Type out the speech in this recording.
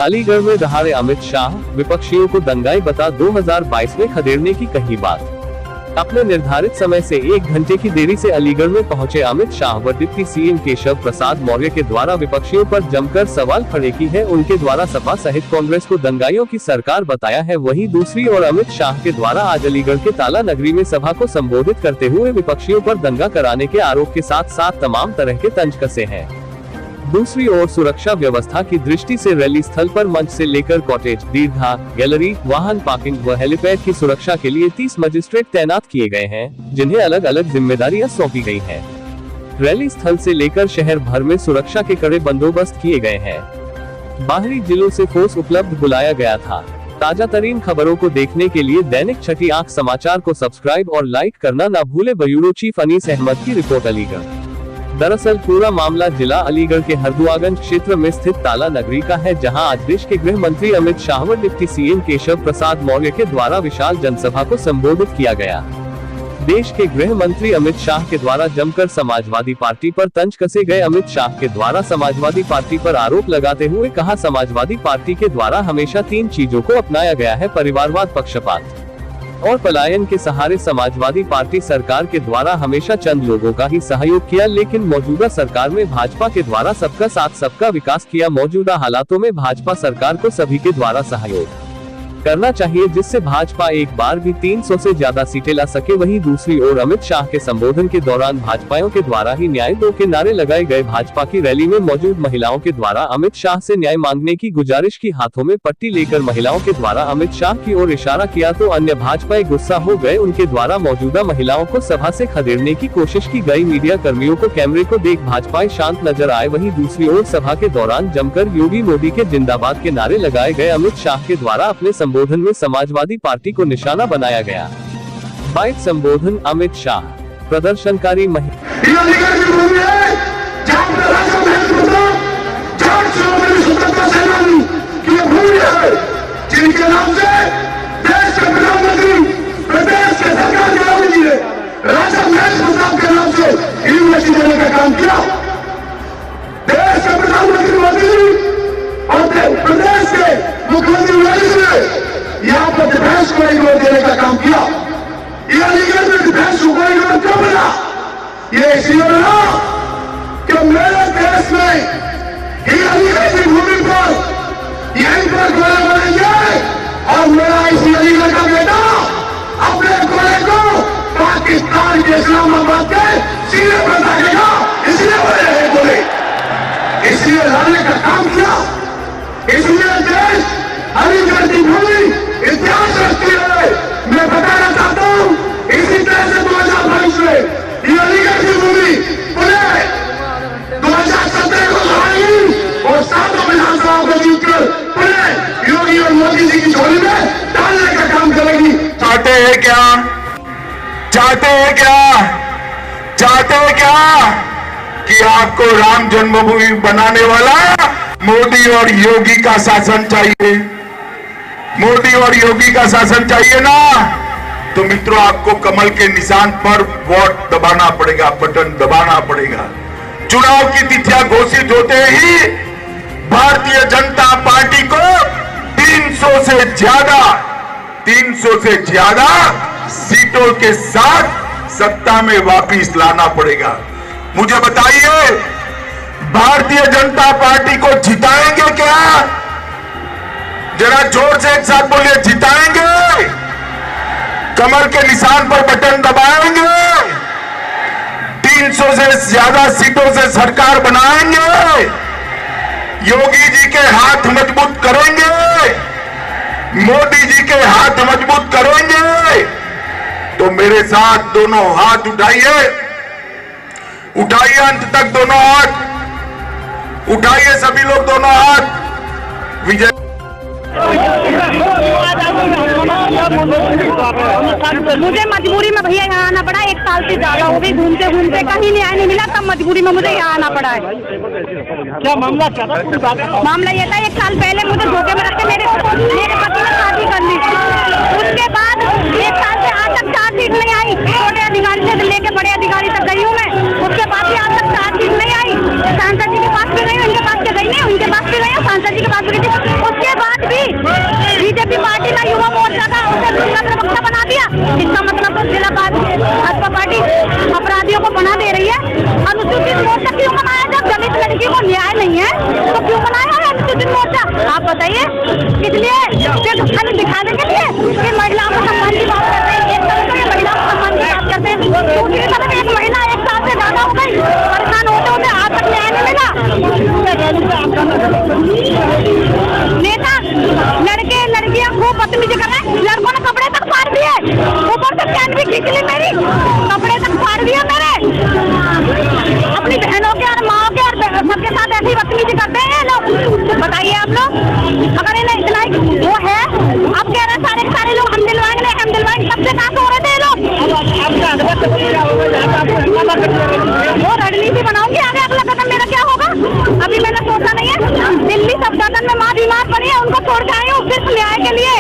अलीगढ़ में दहाड़े अमित शाह, विपक्षियों को दंगाई बता 2022 में खदेड़ने की कही बात। अपने निर्धारित समय से 1 घंटे की देरी से अलीगढ़ में पहुंचे अमित शाह व डिप्टी सीएम केशव प्रसाद मौर्य के द्वारा विपक्षियों पर जमकर सवाल खड़े की है। उनके द्वारा सपा सहित कांग्रेस को दंगाइयों की सरकार बताया है। वहीं दूसरी ओर अमित शाह के द्वारा आज अलीगढ़ के ताला नगरी में सभा को संबोधित करते हुए विपक्षियों पर दंगा कराने के आरोप के साथ साथ तमाम तरह के तंज कसे हैं। दूसरी ओर सुरक्षा व्यवस्था की दृष्टि से रैली स्थल पर मंच से लेकर कॉटेज, दीर्घा, गैलरी, वाहन पार्किंग व हेलीपैड की सुरक्षा के लिए 30 मजिस्ट्रेट तैनात किए गए हैं, जिन्हें अलग अलग जिम्मेदारियां सौंपी गई हैं। रैली स्थल से लेकर शहर भर में सुरक्षा के कड़े बंदोबस्त किए गए हैं। बाहरी जिलों से फोर्स उपलब्ध बुलाया गया था। ताजा तरीन खबरों को देखने के लिए दैनिक छठी आंख समाचार को सब्सक्राइब और लाइक करना न भूले। ब्यूरो चीफ अनीस अहमद की रिपोर्ट अलीगढ़। दरअसल पूरा मामला जिला अलीगढ़ के हरदुआगंज क्षेत्र में स्थित ताला नगरी का है, जहां आज देश के गृह मंत्री अमित शाह व डिप्टी सीएम केशव प्रसाद मौर्य के द्वारा विशाल जनसभा को संबोधित किया गया। देश के गृह मंत्री अमित शाह के द्वारा जमकर समाजवादी पार्टी पर तंज कसे गए। अमित शाह के द्वारा समाजवादी पार्टी पर आरोप लगाते हुए कहा, समाजवादी पार्टी के द्वारा हमेशा 3 चीजों को अपनाया गया है: परिवारवाद, पक्षपात और पलायन के सहारे समाजवादी पार्टी सरकार के द्वारा हमेशा चंद लोगों का ही सहयोग किया, लेकिन मौजूदा सरकार में भाजपा के द्वारा सबका साथ सबका विकास किया। मौजूदा हालातों में भाजपा सरकार को सभी के द्वारा सहयोग करना चाहिए, जिससे भाजपा एक बार भी 300 से ज्यादा सीटें ला सके। वहीं दूसरी ओर अमित शाह के संबोधन के दौरान भाजपाइयों के द्वारा ही न्याय दो के नारे लगाए गए। भाजपा की रैली में मौजूद महिलाओं के द्वारा अमित शाह से न्याय मांगने की गुजारिश की। हाथों में पट्टी लेकर महिलाओं के द्वारा अमित शाह की ओर इशारा किया तो अन्य भाजपाई गुस्सा हो गए। उनके द्वारा मौजूदा महिलाओं को सभा से खदेड़ने की कोशिश की गई। मीडिया कर्मियों को कैमरे को देख भाजपाई शांत नजर आए। वहीं दूसरी ओर सभा के दौरान जमकर योगी मोदी के जिंदाबाद के नारे लगाए गए। अमित शाह के द्वारा अपने संबोधन में समाजवादी पार्टी को निशाना बनाया गया। बाइट संबोधन अमित शाह, प्रदर्शनकारी जिनके नाम से देश के प्रधानमंत्री, प्रदेश के सरकार के राजा जी ने राजा महेंद्र प्रताप के नाम से यूनिवर्सिटी देने का काम किया। देश के प्रधानमंत्री मोदी जी और प्रदेश के मुख्यमंत्री योगी जी ने यहाँ पर डिफेंस को इग्नोर देने का काम किया। ये अलीगढ़ में डिफेंस को इग्नोर क्यों बना? ये इसलिए बना कि मेरे देश में ही अलीगढ़ की भूमि पर यहीं पर गोले बनेंगे और मेरा इसी अलीगढ़ का बेटा अपने गोले को पाकिस्तान के इस्लामाबाद के सीने पर दागेगा। इसलिए बने रहे गोले, इसलिए लड़ने का काम किया। इसलिए देश अलीगढ़ की भूमि इतिहास रखती है। मैं बताना चाहता हूँ, इसी तरह से 2022 में ये अलीगढ़ की भूमि पुनः 2017 को हराएगी और 7 विधानसभाओं को जीतकर पुनः योगी और मोदी जी की झोली में डालने का काम करेगी। चाहते हैं क्या? चाहते हैं क्या? चाहते हैं क्या कि आपको राम जन्मभूमि बनाने वाला मोदी और योगी का शासन चाहिए? मोदी और योगी का शासन चाहिए ना? तो मित्रों, आपको कमल के निशान पर वोट दबाना पड़ेगा, बटन दबाना पड़ेगा। चुनाव की तिथियां घोषित होते ही भारतीय जनता पार्टी को 300 से ज्यादा सीटों के साथ सत्ता में वापिस लाना पड़ेगा। मुझे बताइए, भारतीय जनता पार्टी को जिताएंगे क्या? जरा जोर से एक साथ बोलिए, जिताएंगे? कमल के निशान पर बटन दबाएंगे? 300 से ज्यादा सीटों से सरकार बनाएंगे? योगी जी के हाथ मजबूत करेंगे? मोदी जी के हाथ मजबूत करेंगे? तो मेरे साथ दोनों हाथ उठाइए, उठाइए अंत तक दोनों हाथ उठाइए, सभी लोग दोनों हाथ। विजय मुझे मजबूरी में भैया यहाँ आना पड़ा। 1 साल से ज्यादा हो गई, घूमते घूमते कहीं न्याय नहीं मिला, तब मजबूरी में मुझे यहाँ आना पड़ा है। क्या मामला क्या था? मामला ये था, 1 साल पहले मुझे धोखे में रखते मेरे पति ने शादी कर ली। उसके बाद 1 साल से आज तक चार्जशीट नहीं आई। छोटे अधिकारी से लेके बड़े अधिकारी तक गई हूँ मैं, उसके बाद भी आज तक चार्जशीट नहीं आई। सांसद जी के पास भी गई, उनके पास भी गई नहीं, उनके पास भी गई, सांसद जी के पास भी गई। अनुसूचित मोर्चा क्यों बनाया? जब दलित लड़की को न्याय नहीं है तो क्यों बनाया है अनुसूचित मोर्चा? आप बताइए, किस लिए? सिर्फ खाली दिखाने के लिए कि महिलाओं को सम्मान की बात करते हैं। एक तरफ तो ये महिलाओं को सम्मान की बात करते हैं, दूसरी तरफ एक महिला 1 साल से ज्यादा हो गई परेशान होते होते आज तक न्याय नहीं मिला। नेता लड़के लड़कियां खूब बदतमीजी कर रहे हैं, लड़कों ने कपड़े तक फाड़ दिए, ऊपर से चैन भी खींच ली मेरी, कपड़े तक फाड़ दिए मेरे। अपनी बहनों के और माओ के और सबके साथ ऐसी बदतमीजी करते हैं ये लोग। बताइए आप लोग, अगर इन्हें इतना ही वो है, अब कह रहे हैं सारे लोग हम दिलवाएंगे, तब से कहाँ हो रहे थे ये लोग? वो रणनीति बनाऊंगी आगे, अगला कदम मेरा क्या होगा अभी मैंने सोचा नहीं है। दिल्ली सफदरजंग में माँ बीमार पड़ी है, उनको छोड़ के आई हूँ सिर्फ न्याय के लिए।